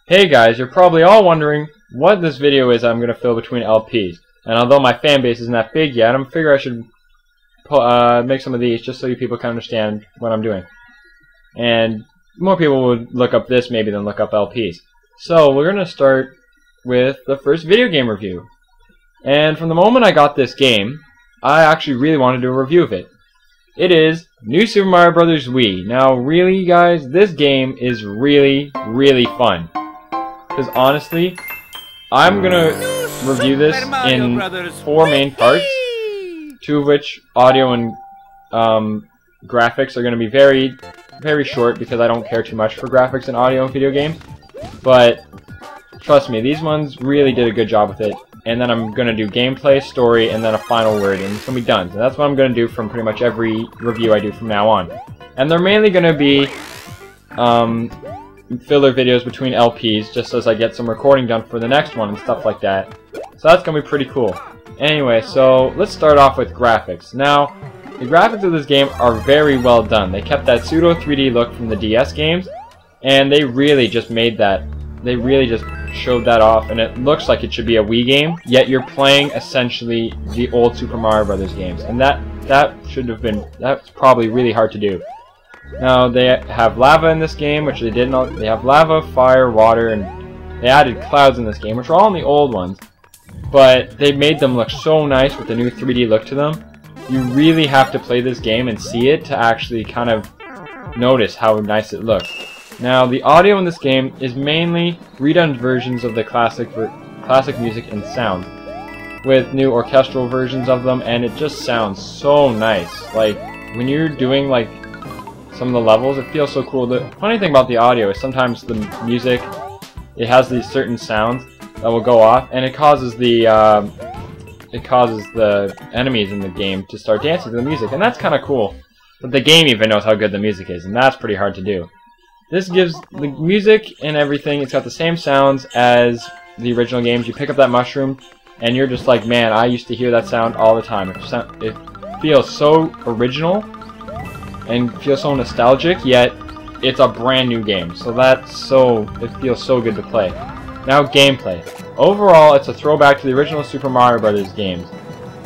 Hey guys, you're probably all wondering what this video is I'm going to fill between LPs. And although my fan base isn't that big yet, I'm figure I should make some of these just so you people can understand what I'm doing. And more people would look up this maybe than look up LPs. So we're going to start with the first video game review. And from the moment I got this game, I actually really wanted to do a review of it. It is New Super Mario Bros. Wii. Now really guys, this game is really fun. Because honestly, I'm gonna review this in 4 main parts, 2 of which audio and graphics are gonna be very short because I don't care too much for graphics and audio in video games. But trust me, these ones really did a good job with it. And then I'm gonna do gameplay, story, and then a final word, and it's gonna be done. So that's what I'm gonna do from pretty much every review I do from now on. And they're mainly gonna be filler videos between LPs, just as I get some recording done for the next one and stuff like that. So that's gonna be pretty cool. Anyway, so let's start off with graphics. Now, the graphics of this game are very well done. They kept that pseudo 3D look from the DS games, and they really just made that. They really just showed that off, and it looks like it should be a Wii game, yet you're playing essentially the old Super Mario Bros. Games, and that's probably really hard to do. Now they have lava in this game, which they didn't. They have lava, fire, water, and they added clouds in this game, which are all in the old ones. But they made them look so nice with the new 3D look to them. You really have to play this game and see it to actually kind of notice how nice it looks. Now the audio in this game is mainly redone versions of the classic music and sound, with new orchestral versions of them, and it just sounds so nice. Like when you're doing like some of the levels, it feels so cool. The funny thing about the audio is sometimes the music, it has these certain sounds that will go off, and it causes the enemies in the game to start dancing to the music, and that's kind of cool. But the game even knows how good the music is, and that's pretty hard to do. This gives the music and everything, it's got the same sounds as the original games. You pick up that mushroom, and you're just like, man, I used to hear that sound all the time. It feels so original and feels so nostalgic, yet it's a brand new game. So it feels so good to play. Now gameplay. Overall, it's a throwback to the original Super Mario Bros. Games.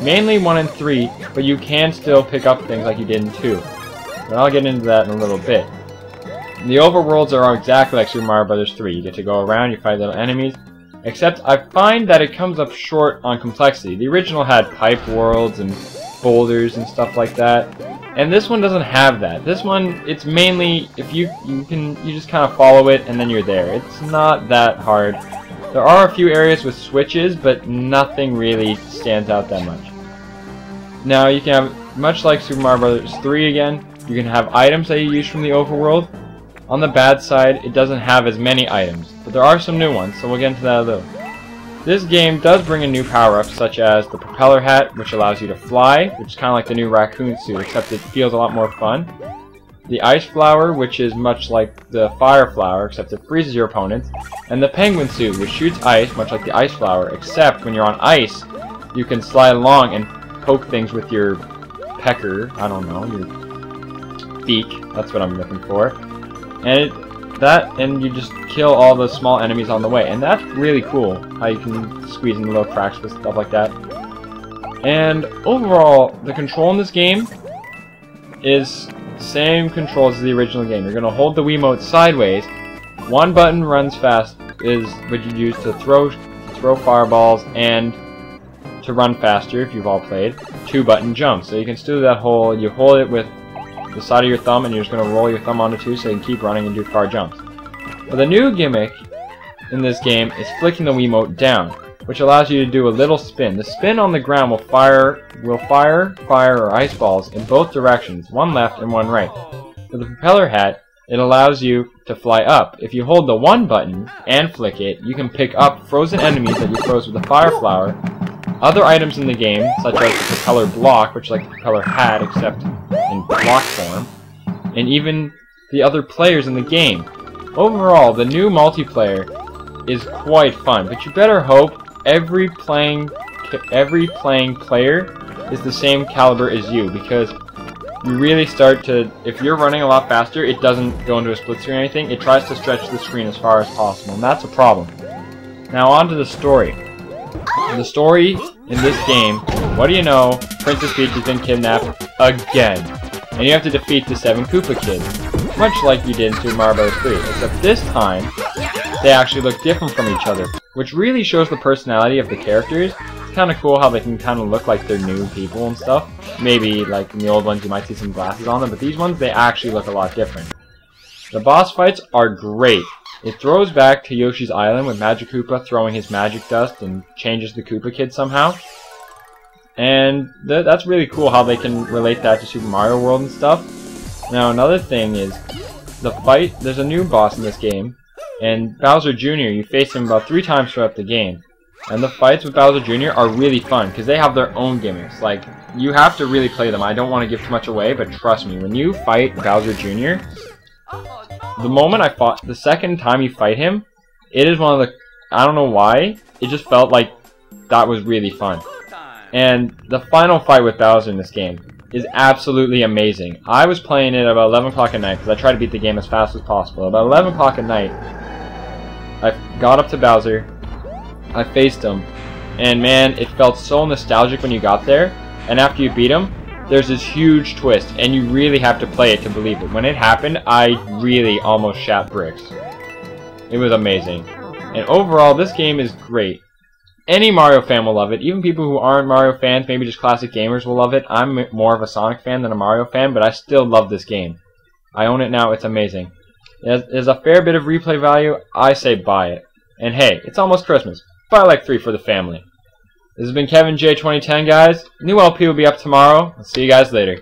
Mainly 1 and 3, but you can still pick up things like you did in 2. But I'll get into that in a little bit. The overworlds are exactly like Super Mario Bros. 3. You get to go around, you fight little enemies. Except I find that it comes up short on complexity. The original had pipe worlds and boulders and stuff like that. And this one doesn't have that. This one, it's mainly, if you just kind of follow it and then you're there. It's not that hard. There are a few areas with switches, but nothing really stands out that much. Now you can have, much like Super Mario Bros. 3 again, you can have items that you use from the overworld. On the bad side, it doesn't have as many items, but there are some new ones, so we'll get into that a little. This game does bring in new power-ups, such as the propeller hat, which allows you to fly, which is kind of like the new raccoon suit, except it feels a lot more fun. The ice flower, which is much like the fire flower, except it freezes your opponents. And the penguin suit, which shoots ice, much like the ice flower, except when you're on ice, you can slide along and poke things with your pecker, I don't know, your beak, that's what I'm looking for. And you just kill all the small enemies on the way, and that's really cool how you can squeeze in little cracks with stuff like that. And overall, the control in this game is same controls as the original game. You're gonna hold the Wiimote sideways. 1 button runs fast is what you use to throw fireballs and to run faster if you've all played. 2 button jump, so you can still do that whole. You hold it with the side of your thumb, and you're just going to roll your thumb onto 2 so you can keep running and do far jumps. But the new gimmick in this game is flicking the Wiimote down, which allows you to do a little spin. The spin on the ground will fire or ice balls in both directions, one left and one right. With the propeller hat, it allows you to fly up. If you hold the 1 button and flick it, you can pick up frozen enemies that you froze with the fire flower. Other items in the game, such as the propeller block, which is like the propeller hat except in block form, and even the other players in the game. Overall, the new multiplayer is quite fun, but you better hope every playing player is the same caliber as you, because you really start to, if you're running a lot faster, it doesn't go into a split screen or anything. It tries to stretch the screen as far as possible, and that's a problem. Now on to the story. The story in this game, what do you know? Princess Peach has been kidnapped again. And you have to defeat the 7 Koopa kids. Much like you did in Super Mario Bros. 3. Except this time, they actually look different from each other. Which really shows the personality of the characters. It's kind of cool how they can kind of look like they're new people and stuff. Maybe, like in the old ones, you might see some glasses on them. But these ones, they actually look a lot different. The boss fights are great. It throws back to Yoshi's Island with Magic Koopa throwing his magic dust and changes the Koopa Kid somehow. And that's really cool how they can relate that to Super Mario World and stuff. Now another thing is, the fight, there's a new boss in this game, and Bowser Jr., you face him about 3 times throughout the game. And the fights with Bowser Jr. are really fun, because they have their own gimmicks. Like, you have to really play them. I don't want to give too much away, but trust me, when you fight Bowser Jr., the second time you fight him, it is one of the, I don't know why, it just felt like that was really fun. And the final fight with Bowser in this game is absolutely amazing. I was playing it about 11 o'clock at night, because I try to beat the game as fast as possible. About 11 o'clock at night, I got up to Bowser, I faced him, and man, it felt so nostalgic when you got there, and after you beat him, there's this huge twist, and you really have to play it to believe it. When it happened, I really almost shat bricks. It was amazing. And overall, this game is great. Any Mario fan will love it. Even people who aren't Mario fans, maybe just classic gamers, will love it. I'm more of a Sonic fan than a Mario fan, but I still love this game. I own it now, it's amazing. There's a fair bit of replay value, I say buy it. And hey, it's almost Christmas. Buy like 3 for the family. This has been Kevin J 2010, guys. New LP will be up tomorrow. I'll see you guys later.